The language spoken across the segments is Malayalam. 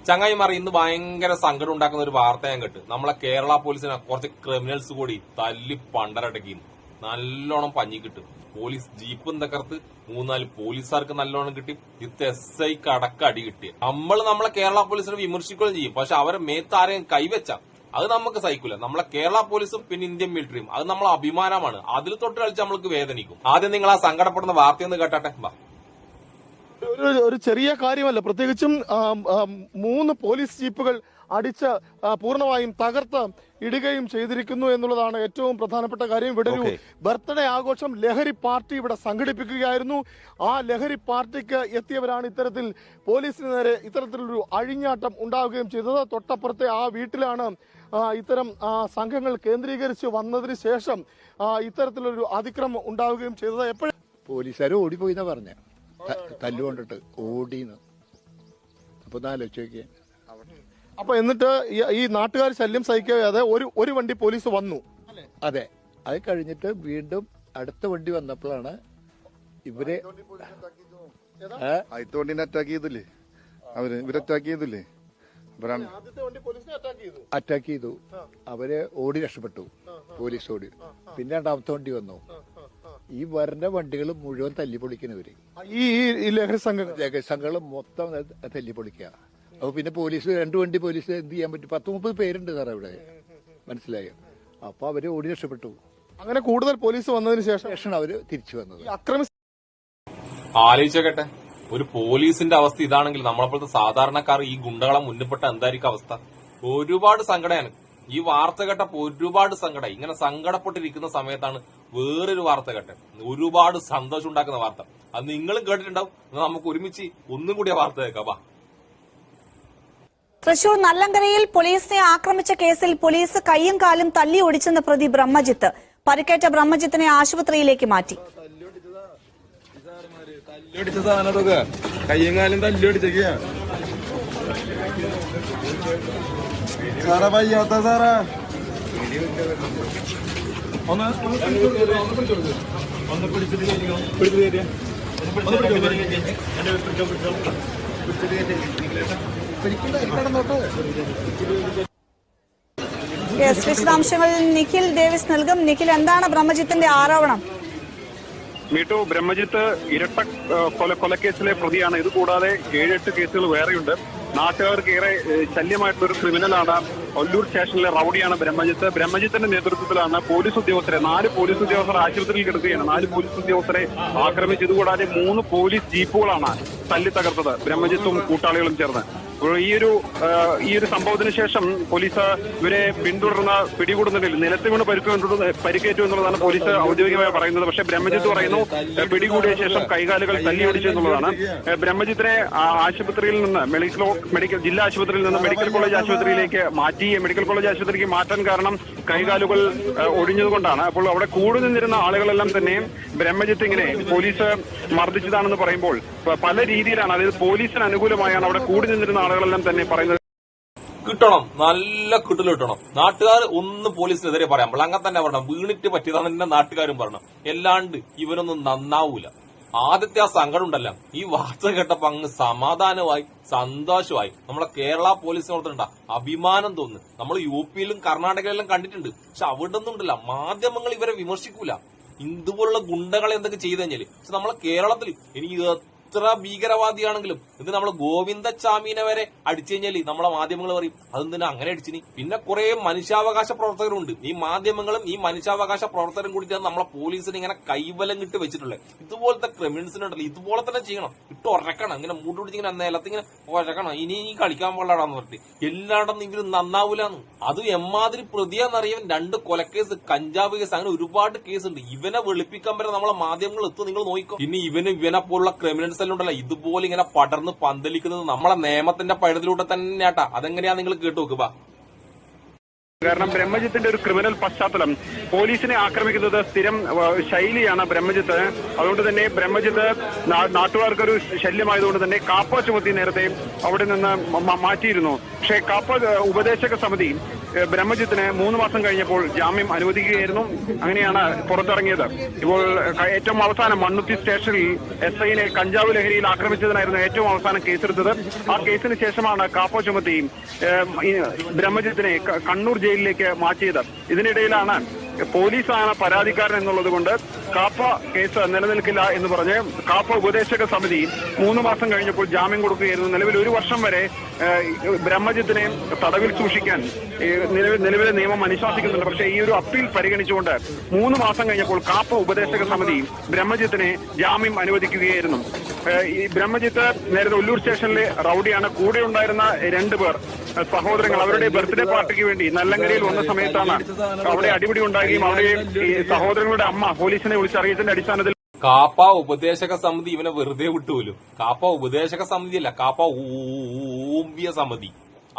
ചങ്ങായിമാർ ഇന്ന് ഭയങ്കര സങ്കടം ഉണ്ടാക്കുന്ന ഒരു വാർത്ത ഞാൻ കേട്ട്. നമ്മളെ കേരള പോലീസിനെ കുറച്ച് ക്രിമിനൽസ് കൂടി തല്ലി പണ്ടരടക്കി നല്ലോണം പഞ്ഞി കിട്ടും. പോലീസ് ജീപ്പും തകർത്ത് 3-4 പോലീസുകാർക്ക് നല്ലോണം കിട്ടി. ഇത് SIക്ക് അടക്കം കിട്ടി. നമ്മളെ കേരള പോലീസിനെ വിമർശിക്കുകയും ചെയ്യും. പക്ഷെ അവരെ മേത്താരെയും കൈവച്ച അത് നമുക്ക് സഹിക്കില്ല. നമ്മളെ കേരള പോലീസും പിന്നെ ഇന്ത്യൻ മിലിറ്ററിയും അത് നമ്മളെ അഭിമാനമാണ്. അതിൽ തൊട്ട് കളിച്ച് നമ്മൾക്ക് വേദനിക്കും. ആദ്യം നിങ്ങൾ ആ സങ്കടപ്പെടുന്ന വാർത്തയൊന്ന് കേട്ടെ. ഒരു ചെറിയ കാര്യമല്ല. പ്രത്യേകിച്ചും 3 പോലീസ് ജീപ്പുകൾ അടിച്ച് പൂർണ്ണമായും തകർത്ത് ഇടുകയും ചെയ്തിരിക്കുന്നു എന്നുള്ളതാണ് ഏറ്റവും പ്രധാനപ്പെട്ട കാര്യം. ഇവിടെ ഒരു ബർത്ത്ഡേ ആഘോഷം ലഹരി പാർട്ടി ഇവിടെ സംഘടിപ്പിക്കുകയായിരുന്നു. ആ ലഹരി പാർട്ടിക്ക് എത്തിയവരാണ് ഇത്തരത്തിൽ പോലീസിന് നേരെ ഇത്തരത്തിലൊരു അഴിഞ്ഞാട്ടം ഉണ്ടാവുകയും ചെയ്തത്. തൊട്ടപ്പുറത്തെ ആ വീട്ടിലാണ് ഇത്തരം സംഘങ്ങൾ കേന്ദ്രീകരിച്ച് വന്നതിന് ശേഷം ഇത്തരത്തിലൊരു അതിക്രമം ഉണ്ടാവുകയും ചെയ്തത്. എപ്പോഴും പോലീസുകാർ ഓടിപ്പോയിന്നാ പറഞ്ഞ തല്ലുകൊണ്ടിട്ട് ഓടിന്ന്. അപ്പൊ ആലോചിച്ച് നോക്കിയാ. അപ്പൊ എന്നിട്ട് ഈ നാട്ടുകാർ ശല്യം സഹിക്കാതെ ഒരു വണ്ടി പോലീസ് വന്നു. അതെ, അത് കഴിഞ്ഞിട്ട് വീണ്ടും അടുത്ത വണ്ടി വന്നപ്പോഴാണ് ഇവരെ വണ്ടിനെ അറ്റാക്ക് ചെയ്തില്ലേ ഇവരെ അറ്റാക്ക് ചെയ്തില്ലേ അറ്റാക്ക് ചെയ്തു. അവര് ഓടി രക്ഷപ്പെട്ടു. പോലീസ് ഓടി. പിന്നെ രണ്ടാമത്തെ വണ്ടി വന്നു. ഈ വരുന്ന വണ്ടികൾ മുഴുവൻ തല്ലിപ്പൊളിക്കുന്നവര് ഈ ലഹരി സംഘങ്ങൾ മൊത്തം തല്ലിപ്പൊളിക്കുക. അപ്പൊ പിന്നെ പോലീസ് 2 വണ്ടി പോലീസ് എന്ത് ചെയ്യാൻ പറ്റും? 10-30 പേരുണ്ട് സാറേ ഇവിടെ. മനസ്സിലായോ? അപ്പൊ അവര് ഓടി രക്ഷപ്പെട്ടു. അങ്ങനെ കൂടുതൽ പോലീസ് വന്നതിന് ശേഷം അവര് തിരിച്ചു വന്നത്. ആലോചിച്ചേക്കട്ടെ, ഒരു പോലീസിന്റെ അവസ്ഥ ഇതാണെങ്കിൽ നമ്മളെപ്പോലത്തെ സാധാരണക്കാർ ഈ ഗുണ്ടകളെ മുന്നിൽപ്പെട്ട എന്തായിരിക്കും അവസ്ഥ? ഒരുപാട് സങ്കടമാണ് ഈ വാർത്ത കേട്ടപ്പോ. ഒരുപാട് സങ്കടം. ഇങ്ങനെ സങ്കടപ്പെട്ടിരിക്കുന്ന സമയത്താണ് വേറൊരു വാർത്ത കേട്ടെ. ഒരുപാട് സന്തോഷം ഉണ്ടാക്കുന്ന വാർത്ത. അത് നിങ്ങളും കേട്ടിട്ടുണ്ടാവും. നമുക്ക് ഒരുമിച്ച് ഒന്നും കൂടി ആ വാർത്ത കേൾക്കാം. തൃശൂർ നല്ലങ്കരയിൽ പോലീസിനെ ആക്രമിച്ച കേസിൽ പോലീസ് കൈയും കാലും തല്ലി ഒടിച്ചെന്ന പ്രതി ബ്രഹ്മജിത്ത്. പരിക്കേറ്റ ബ്രഹ്മജിത്തിനെ ആശുപത്രിയിലേക്ക് മാറ്റി. കയ്യും കാലും തല്ലിയൊടിച്ചേക്കാ സാറേ. വയ്യാത്ത സാറേ ഒന്ന് പിടിച്ചിട്ട് വിശദാംശങ്ങൾ നിഖിൽ ഡേവിസ് നൽകും. നിഖിൽ, എന്താണ് ബ്രഹ്മജിത്തിന്റെ ആരോപണം? മീട്ടു, ബ്രഹ്മജിത്ത് ഇരട്ട കൊലക്കേസിലെ പ്രതിയാണ്. ഇതുകൂടാതെ 7-8 കേസുകൾ വേറെയുണ്ട്. നാട്ടുകാർക്ക് ഏറെ ശല്യമായിട്ടുള്ള ഒരു ക്രിമിനലാണ്. ഒല്ലൂർ സ്റ്റേഷനിലെ റൌഡിയാണ് ബ്രഹ്മജിത്ത്. ബ്രഹ്മജിത്തിന്റെ നേതൃത്വത്തിലാണ് പോലീസ് ഉദ്യോഗസ്ഥരെ 4 പോലീസ് ഉദ്യോഗസ്ഥർ ആശുപത്രിയിൽ കിടക്കുകയാണ്. 4 പോലീസ് ഉദ്യോഗസ്ഥരെ ആക്രമിച്ചു. ഇതുകൂടാതെ 3 പോലീസ് ജീപ്പുകളാണ് തല്ലി തകർത്തത് ബ്രഹ്മജിത്തും കൂട്ടാളികളും ചേർന്ന്. ഈ ഒരു സംഭവത്തിന് ശേഷം പോലീസ് ഇവരെ പിന്തുടർന്ന് പിടികൂടുന്നതിൽ നിലത്ത് വീണ് പരിക്കേറ്റു എന്നുള്ളതാണ് പോലീസ് ഔദ്യോഗികമായി പറയുന്നത്. പക്ഷേ ബ്രഹ്മജിത്ത് പറയുന്നു പിടികൂടിയ ശേഷം കൈകാലുകൾ തല്ലിയൊടിച്ചു എന്നുള്ളതാണ്. ബ്രഹ്മജിത്തിനെ ആശുപത്രിയിൽ നിന്ന് ജില്ലാ ആശുപത്രിയിൽ നിന്ന് മെഡിക്കൽ കോളേജ് ആശുപത്രിയിലേക്ക് മാറ്റി. മെഡിക്കൽ കോളേജ് ആശുപത്രിക്ക് മാറ്റാൻ കാരണം കൈകാലുകൾ ഒടിഞ്ഞതുകൊണ്ടാണ്. അപ്പോൾ അവിടെ കൂടി നിന്നിരുന്ന ആളുകളെല്ലാം തന്നെ ബ്രഹ്മജിത്ത് ഇങ്ങനെ പോലീസ് മർദ്ദിച്ചതാണെന്ന് പറയുമ്പോൾ പല രീതിയിലാണ്, അതായത് പോലീസിന് അനുകൂലമായാണ് അവിടെ കൂടി നിന്നിരുന്ന ആളുകളെല്ലാം തന്നെ പറയുന്നത്. കിട്ടണം, നല്ല കിട്ടൽ കിട്ടണം. നാട്ടുകാർ ഒന്നും പോലീസിനെതിരെ പറയാൻ പാടില്ല. അങ്ങനെ തന്നെ പറയണം. വീണിട്ട് പറ്റിയതാണ് തന്നെ നാട്ടുകാരും പറയണം. എല്ലാണ്ട് ഇവരൊന്നും നന്നാവൂല. ആദ്യത്തെ ആ സങ്കടം ഉണ്ടല്ല, ഈ വാർത്ത കേട്ടപ്പോ അങ്ങ് സമാധാനമായി സന്തോഷമായി. നമ്മളെ കേരള പോലീസിനെ ഓർത്തിട്ടുണ്ട അഭിമാനം തോന്നുന്നു. നമ്മൾ UPയിലും കർണാടകയിലും കണ്ടിട്ടുണ്ട്. പക്ഷെ അവിടെ ഒന്നും ഉണ്ടല്ല, മാധ്യമങ്ങൾ ഇവരെ വിമർശിക്കൂല. ഇതുപോലുള്ള ഗുണ്ടകളെ എന്തൊക്കെ ചെയ്തു കഴിഞ്ഞാല്. പക്ഷെ നമ്മളെ കേരളത്തിൽ എനിക്ക് എത്ര ഭീകരവാദിയാണെങ്കിലും ഇത് നമ്മളെ ഗോവിന്ദച്ചാമീനെ വരെ അടിച്ചു കഴിഞ്ഞാല് നമ്മളെ മാധ്യമങ്ങൾ പറയും അതെന്തിനാ അങ്ങനെ അടിച്ചിനി. പിന്നെ കുറെ മനുഷ്യാവകാശ പ്രവർത്തകരുണ്ട്. ഈ മാധ്യമങ്ങളും ഈ മനുഷ്യാവകാശ പ്രവർത്തകരും കൂടിയിട്ടാണ് നമ്മളെ പോലീസിന് ഇങ്ങനെ കൈവലം കിട്ടി വെച്ചിട്ടുള്ളത്. ഇതുപോലത്തെ ക്രിമിനൽസിനുണ്ടല്ലോ ഇതുപോലെ തന്നെ ചെയ്യണം. ഇട്ട് ഉറക്കണം, ഇങ്ങനെ മൂട്ടുപിടിച്ച് ഇങ്ങനെ നിലത്തിങ്ങനെ ഉറക്കണം. ഇനി കളിക്കാൻ പാടാന്ന് പറഞ്ഞിട്ട് എല്ലായിടത്തും ഇവര് നന്നാവൂലെന്ന്. അതും എമ്മാതിരി പ്രതിയാന്നറിയാൻ 2 കൊലക്കേസ്, കഞ്ചാവ് കേസ്, അങ്ങനെ ഒരുപാട് കേസ് ഉണ്ട്. ഇവനെ വെളുപ്പിക്കാൻ വരെ നമ്മളെ മാധ്യമങ്ങൾ എത്തും. നിങ്ങൾ നോക്കിക്കോ. ഇനി ഇവനെ പോലുള്ള ക്രിമിനൽസ് ഉണ്ടല്ലോ ഇതുപോലെ ഇങ്ങനെ പടർന്ന് പന്തലിക്കുന്നത് നമ്മളെ നിയമത്തിന്റെ പഴുതിലൂടെ തന്നെയാട്ടാ. അതെങ്ങനെയാ നിങ്ങൾ കേട്ടു നോക്കുക. കാരണം ബ്രഹ്മജിത്തിന്റെ ഒരു ക്രിമിനൽ പശ്ചാത്തലം, പോലീസിനെ ആക്രമിക്കുന്നത് സ്ഥിരം ശൈലിയാണ് ബ്രഹ്മജിത്ത്. അതുകൊണ്ട് തന്നെ ബ്രഹ്മജിത്ത് നാട്ടുകാർക്കൊരു ശല്യമായതുകൊണ്ട് തന്നെ കാപ്പ ചുമത്തി നേരത്തെ അവിടെ നിന്ന് മാറ്റിയിരുന്നു. പക്ഷേ കാപ്പ ഉപദേശക സമിതി ബ്രഹ്മജിത്തിന് 3 മാസം കഴിഞ്ഞപ്പോൾ ജാമ്യം അനുവദിക്കുകയായിരുന്നു. അങ്ങനെയാണ് പുറത്തിറങ്ങിയത്. ഇപ്പോൾ ഏറ്റവും അവസാനം മണ്ണുത്തി സ്റ്റേഷനിൽ SIനെ കഞ്ചാവ് ലഹരിയിൽ ആക്രമിച്ചതിനായിരുന്നു ഏറ്റവും അവസാനം കേസെടുത്തത്. ആ കേസിന് ശേഷമാണ് കാപ്പ ചുമത്തി ബ്രഹ്മജിത്തിനെ കണ്ണൂർ ജയിലിലേക്ക് മാറ്റിയത്. ഇതിനിടയിലാണ് പോലീസാണ് പരാതിക്കാരൻ എന്നുള്ളത് കൊണ്ട് കാപ്പ കേസ് നിലനിൽക്കില്ല എന്ന് പറഞ്ഞ് കാപ്പ ഉപദേശക സമിതി 3 മാസം കഴിഞ്ഞപ്പോൾ ജാമ്യം കൊടുക്കുകയായിരുന്നു. നിലവിൽ 1 വർഷം വരെ ബ്രഹ്മജിത്തിനെ തടവിൽ സൂക്ഷിക്കാൻ നിലവിലെ നിയമം അനുശാസിക്കുന്നുണ്ട്. പക്ഷേ ഈ ഒരു അപ്പീൽ പരിഗണിച്ചുകൊണ്ട് 3 മാസം കഴിഞ്ഞപ്പോൾ കാപ്പ ഉപദേശക സമിതി ബ്രഹ്മജിത്തിനെ ജാമ്യം അനുവദിക്കുകയായിരുന്നു. ഈ ബ്രഹ്മജിത്ത് നേരത്തെ ഒല്ലൂർ സ്റ്റേഷനിലെ റൌഡിയാണ്. കൂടെ ഉണ്ടായിരുന്ന 2 പേർ സഹോദരങ്ങൾ അവരുടെ ബർത്ത്ഡേ പാർട്ടിക്ക് വേണ്ടി നല്ലങ്കരയിൽ വന്ന സമയത്താണ് അവിടെ അടിപിടി ഉണ്ടാകുകയും അവിടെ ഈ സഹോദരങ്ങളുടെ അമ്മ പോലീസിനെ വിളിച്ചറിയിച്ചതിന്റെ അടിസ്ഥാനത്തിൽ കാപ്പ ഉപദേശക സമിതി ഇവനെ വെറുതെ വിട്ടുപോലും. കാപ്പ ഉപദേശക സമിതിയല്ല, കാപ്പ ഊമ്പിയ സമിതി.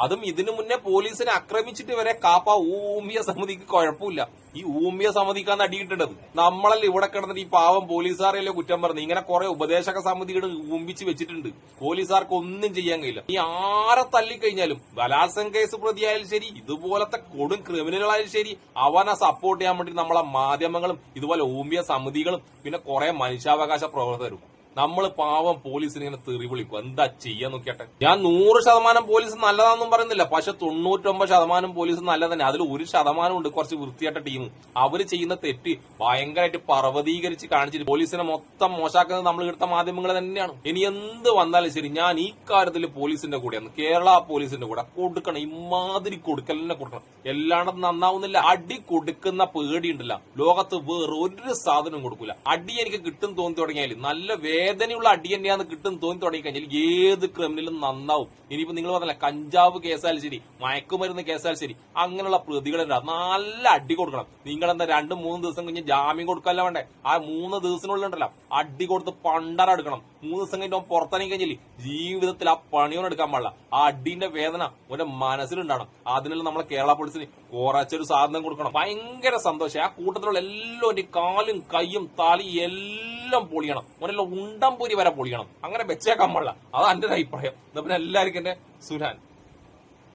അതും ഇതിനു മുന്നേ പോലീസിനെ ആക്രമിച്ചിട്ട് വരെ കാപ്പ ഊമ്പിയ സമിതിക്ക് കുഴപ്പമില്ല. ഈ ഊമ്പിയ സമിതിക്കാണ് അടിയിട്ടത്. നമ്മളല്ല ഇവിടെ കിടന്നിട്ട് ഈ പാവം പോലീസുകാരെയല്ലേ കുറ്റം പറഞ്ഞു. ഇങ്ങനെ കുറെ ഉപദേശക സമിതികൾ ഊമ്പിച്ച് വെച്ചിട്ടുണ്ട്. പോലീസുകാർക്ക് ഒന്നും ചെയ്യാൻ കഴിയില്ല. ഈ ആരെ തല്ലിക്കഴിഞ്ഞാലും ബലാത്സംഗ കേസ് പ്രതിയായാലും ശരി, ഇതുപോലത്തെ കൊടും ക്രിമിനലുകളായാലും ശരി, അവനെ സപ്പോർട്ട് ചെയ്യാൻ വേണ്ടി നമ്മളെ മാധ്യമങ്ങളും ഇതുപോലെ ഊമ്പിയ സമിതികളും പിന്നെ കുറെ മനുഷ്യാവകാശ പ്രവർത്തകരും നമ്മൾ പാവം പോലീസിനെ ഇങ്ങനെ തെറി വിളിക്കും. എന്താ ചെയ്യാൻ നോക്കിയാട്ടെ. ഞാൻ 100% പോലീസ് നല്ലതാണെന്നും പറയുന്നില്ല. പക്ഷെ 99% പോലീസ് നല്ല തന്നെ. അതിൽ 1% ഉണ്ട് കുറച്ച് വൃത്തിയായിട്ട ടീം. അവര് ചെയ്യുന്ന തെറ്റ് ഭയങ്കരമായിട്ട് പർവ്വതീകരിച്ച് കാണിച്ചിട്ട് പോലീസിനെ മൊത്തം മോശാക്കുന്നത് നമ്മൾ എടുത്ത മാധ്യമങ്ങൾ തന്നെയാണ്. ഇനി എന്ത് വന്നാലും ശരി, ഞാൻ ഈ കാര്യത്തിൽ പോലീസിന്റെ കൂടെയാണ്, കേരള പോലീസിന്റെ കൂടെ കൊടുക്കണം. ഇമാതിരി കൊടുക്കലിനെ കൊടുക്കണം. എല്ലാണ്ടും നന്നാവുന്നില്ല. അടി കൊടുക്കുന്ന പേടിയുണ്ടല്ല, ലോകത്ത് വേറെ ഒരു സാധനം കൊടുക്കൂല. അടി എനിക്ക് കിട്ടും തോന്നി തുടങ്ങിയാൽ, നല്ല വേദനയുള്ള അടി തന്നെയാന്ന് കിട്ടും തോന്നി തുടങ്ങി കഴിഞ്ഞാൽ ഏത് ക്രിമിനലും നന്നാവും. ഇനിയിപ്പോ നിങ്ങൾ പറഞ്ഞല്ല, കഞ്ചാവ് കേസായാലും ശരി, മയക്കുമരുന്ന് കേസായാലും ശരി, അങ്ങനെയുള്ള പ്രതികളെ നല്ല അടി കൊടുക്കണം. നിങ്ങളെന്താ 2-3 ദിവസം കഴിഞ്ഞ് ജാമ്യം കൊടുക്കല്ല വേണ്ടേ? ആ 3 ദിവസത്തിനുള്ളിലുണ്ടല്ലോ അടി കൊടുത്ത് പണ്ടറെടുക്കണം. 3 ദിവസം കഴിഞ്ഞ് പുറത്തിറങ്ങി കഴിഞ്ഞാൽ ജീവിതത്തിൽ ആ പണിയൊന്നും എടുക്കാൻ പാടില്ല. ആ അടിന്റെ വേദന ഓന്റെ മനസ്സിലുണ്ടാവണം. അതിനുള്ള നമ്മളെ കേരള പോലീസിന് കുറച്ചൊരു സാധനം കൊടുക്കണം. ഭയങ്കര സന്തോഷം. ആ കൂട്ടത്തിലുള്ള എല്ലാവരും കാലും കൈയും തലയും എല്ലാം പൊളിയണം. ഓനെല്ലാം ഉണ്ടംപൊരി വരെ പൊളിയണം. അങ്ങനെ വെച്ചേക്കാൻ പാടില്ല. അതാണ് എന്റെ അഭിപ്രായം. പിന്നെ എല്ലാവർക്കും എന്റെ സുനാൻ.